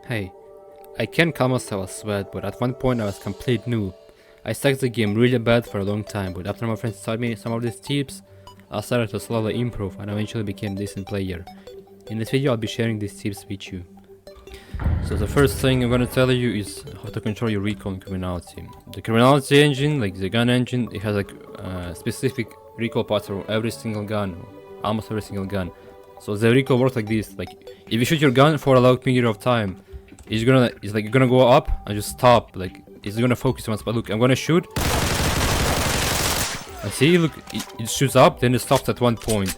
Hey, I can't call myself a sweat, but at one point I was complete noob. I sucked the game really bad for a long time, but after my friends taught me some of these tips, I started to slowly improve and eventually became a decent player. In this video I'll be sharing these tips with you. So the first thing I'm gonna tell you is how to control your recoil in criminality. The criminality engine, like the gun engine, it has like specific recoil pattern for every single gun, almost every single gun. So the recoil works like this: like if you shoot your gun for a long period of time, it's gonna go up and just stop. Like it's gonna focus on one spot. Look, I'm gonna shoot, and see, look, it shoots up, then it stops at one point.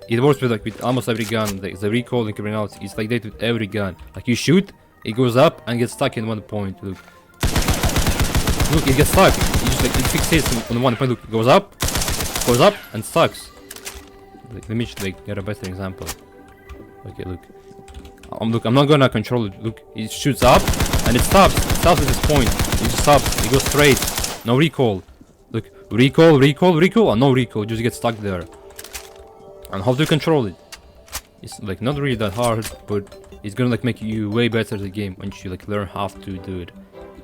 It works with almost every gun. Like the recoil in criminality, it's like that with every gun. Like you shoot, it goes up and gets stuck in one point. Look, it gets stuck. It just like it fixates on one point. Look, it goes up and stucks. Like, let me just get a better example. Okay, look, I'm not gonna control it. Look, it shoots up and it stops. It stops at this point. It just stops. It goes straight. No recoil. Look, recoil, and no recoil. Just get stuck there. And how to control it? It's like not really that hard, but it's gonna like make you way better at the game once you like learn how to do it.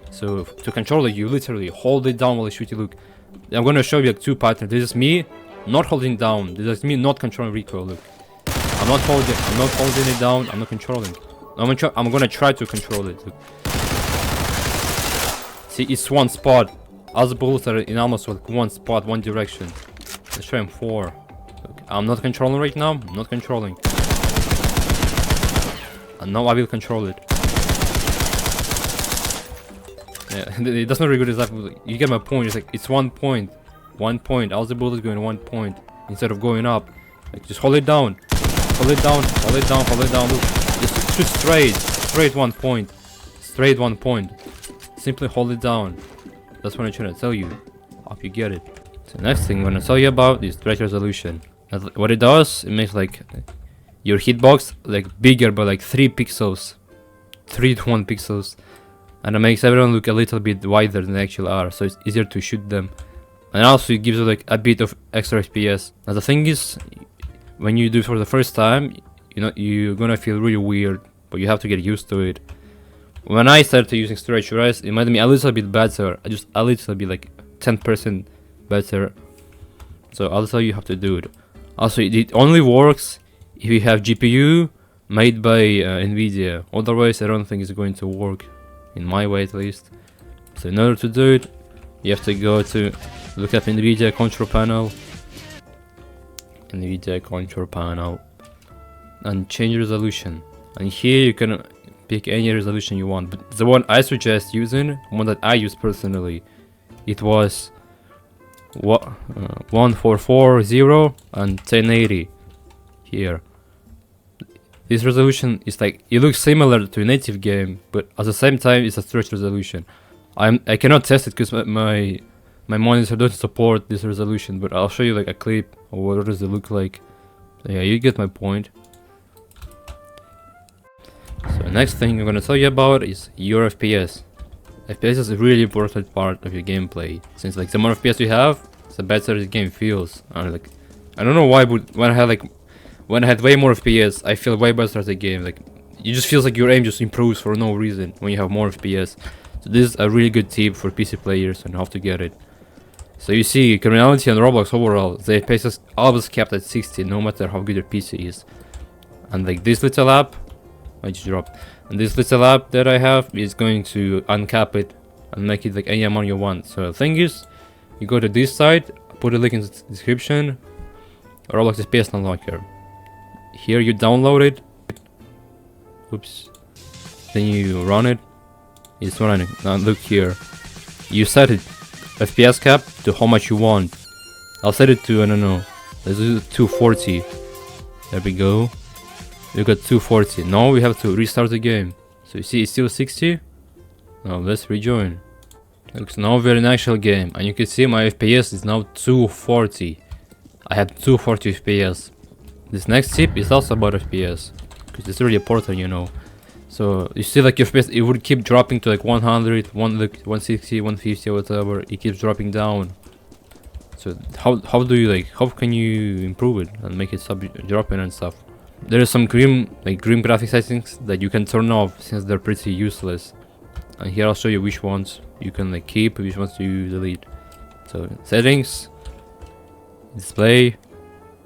So to control it, you literally hold it down while you shoot. Look, I'm gonna show you like two patterns. This is me not holding down. This is me not controlling recoil. Look, I'm not holding it down. I'm not controlling. I'm gonna try to control it. Look. See, it's one spot. Other bullets are in almost like one spot, one direction. Let's try 4. Look, I'm not controlling right now. I'm not controlling. And now I will control it. Yeah, that's not really good example. You get my point. It's like it's one point. All the bullets going 1 point instead of going up. Like just hold it down. Hold it down. Look, just shoot straight 1 point. Straight 1 point. Simply hold it down. That's what I'm trying to tell you. Hope you get it. So next thing I'm gonna tell you about is threat resolution. What it does, it makes like your hitbox like bigger by like 3 pixels. 3 to 1 pixels. And it makes everyone look a little bit wider than they actually are, so it's easier to shoot them. And also it gives you like a bit of extra FPS. Now the thing is, when you do it for the first time, you know, you're gonna feel really weird, but you have to get used to it. When I started using stereotypes, it made me a little bit better, just a little bit, like 10% better. So I'll tell you how to do it. Also, it only works if you have GPU made by NVIDIA. Otherwise, I don't think it's going to work, in my way at least. So in order to do it, you have to go to look up NVIDIA control panel. And change resolution. And here you can pick any resolution you want. But the one I suggest using, one that I use personally, it was 1440 and 1080 here. This resolution is like, it looks similar to a native game, but at the same time it's a stretch resolution. I cannot test it because my monitor doesn't support this resolution, but I'll show you like a clip of what does it look like. So yeah, you get my point. So next thing I'm gonna tell you about is your FPS. FPS is a really important part of your gameplay, since like the more FPS you have, the better the game feels. And like, I don't know why, but when I had way more FPS, I feel way better at the game. Like, it just feels like your aim just improves for no reason when you have more FPS. So this is a really good tip for PC players on how to get it. So you see, Criminality and Roblox overall, the FPS is always kept at 60 no matter how good your PC is. And like this little app, I just dropped. And this little app that I have is going to uncap it and make it like any amount you want. So the thing is, you go to this site, put a link in the description, Roblox FPS Unlocker. Here you download it. Oops. Then you run it. It's running. Now look here. You set it FPS cap to how much you want. I'll set it to, I don't know, let's do 240. There we go. We got 240. Now we have to restart the game. So you see it's still 60. Now let's rejoin. Looks now we're in actual game, and you can see my FPS is now 240. I had 240 FPS. This next tip is also about FPS, because it's really important, you know. So you see like your FPS, it would keep dropping to like 100, 160, 150, whatever. It keeps dropping down. So how do you like, how can you improve it and make it stop dropping and stuff? There is some grim graphic settings that you can turn off since they're pretty useless. And here I'll show you which ones you can like keep, which ones you delete. So settings, display,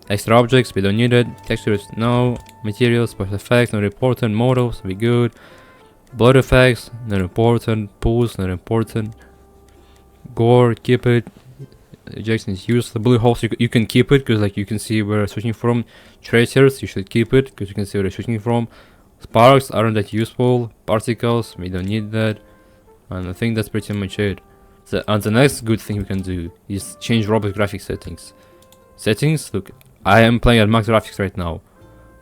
extra objects, we don't need it. Textures, no. Materials, special effects, not important. Models, we good. Blood effects, not important. Pools, not important. Gore, keep it. Ejection is useless. Blue holes, you can keep it because like you can see where it's switching from. Tracers, you should keep it because you can see where it's switching from. Sparks aren't that useful. Particles, we don't need that. And I think that's pretty much it. So, and the next good thing we can do is change Roblox graphic settings. Settings, look, I am playing at max graphics right now.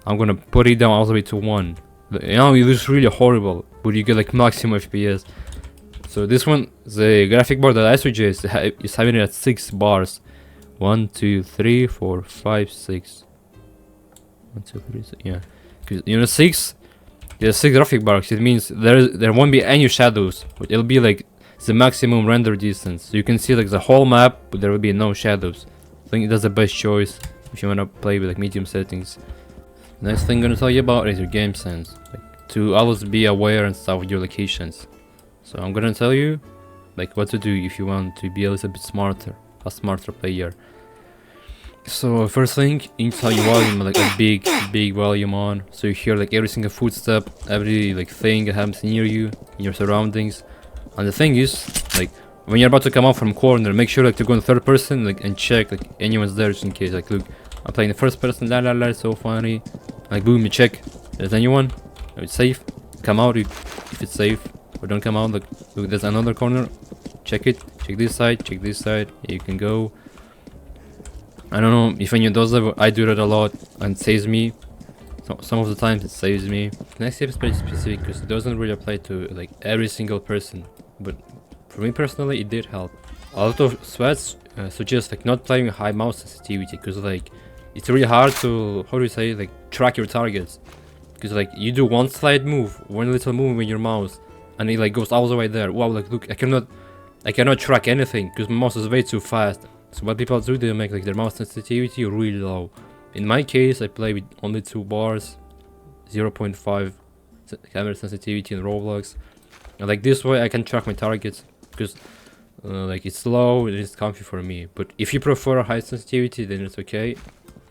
I'm gonna put it down all the way to 1. You know, it looks really horrible, but you get like maximum FPS. So this one, the graphic board that I suggest is having it at 6 bars. 1, 2, 3, 4, 5, 6. 1, 2, 3, 6, yeah. Cause you know 6, there's 6 graphic bars. It means there won't be any shadows. It'll be like the maximum render distance. So you can see like the whole map, but there will be no shadows. I think that's the best choice if you wanna play with like medium settings. Next thing I'm gonna tell you about is your game sense. Like to always be aware and stuff with your locations. So I'm gonna tell you like what to do if you want to be a little bit smarter, a smarter player. So first thing, you need to tell your volume like a big volume on, so you hear like every single footstep, every like thing that happens near you, in your surroundings. And the thing is, like when you're about to come out from corner, make sure like to go in third person like and check like anyone's there just in case. Like look, I'm playing the first person, la la la, it's so funny. Like boom, you check, there's anyone, if it's safe, come out if it's safe. Or don't come out. Look, there's another corner. Check it. Check this side. Check this side. You can go. I don't know if anyone does that, but I do that a lot and it saves me. So some of the times it saves me. Next tip is pretty specific because it doesn't really apply to like every single person. But for me personally, it did help. A lot of sweats suggest like not playing high mouse sensitivity because like it's really hard to like track your targets. Because like you do one slight move, one little move with your mouse. And it like goes all the way there. Wow, like look, I cannot track anything because my mouse is way too fast. So what people do, they make like their mouse sensitivity really low. In my case, I play with only 2 bars, 0.5 camera sensitivity in Roblox. And like this way I can track my targets because like it's low, it is comfy for me. But if you prefer high sensitivity, then it's okay.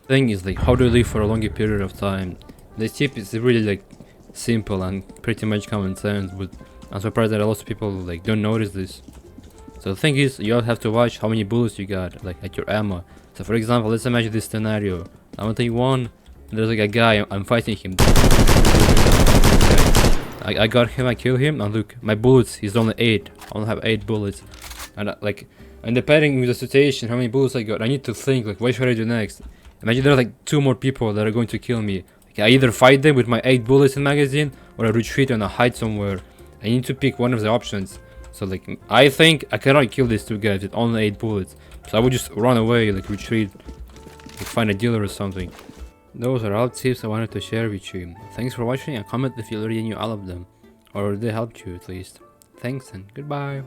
Thing is like how to live for a longer period of time. This tip is really like simple and pretty much common sense, but I'm surprised that a lot of people like don't notice this. So the thing is, you all have to watch how many bullets you got like at your ammo. So for example, let's imagine this scenario. I'm gonna take one, and there's like a guy, I'm fighting him. I got him, I kill him, and look, my bullets is only 8. I only have 8 bullets. And and depending on the situation, how many bullets I got, I need to think like what should I do next. Imagine there are like 2 more people that are going to kill me. I either fight them with my 8 bullets in magazine, or I retreat and I hide somewhere. I need to pick one of the options. So like I think I cannot kill these 2 guys with only 8 bullets. So I would just run away, like retreat, like find a dealer or something. Those are all tips I wanted to share with you. Thanks for watching and comment if you already knew all of them. Or they helped you at least. Thanks and goodbye.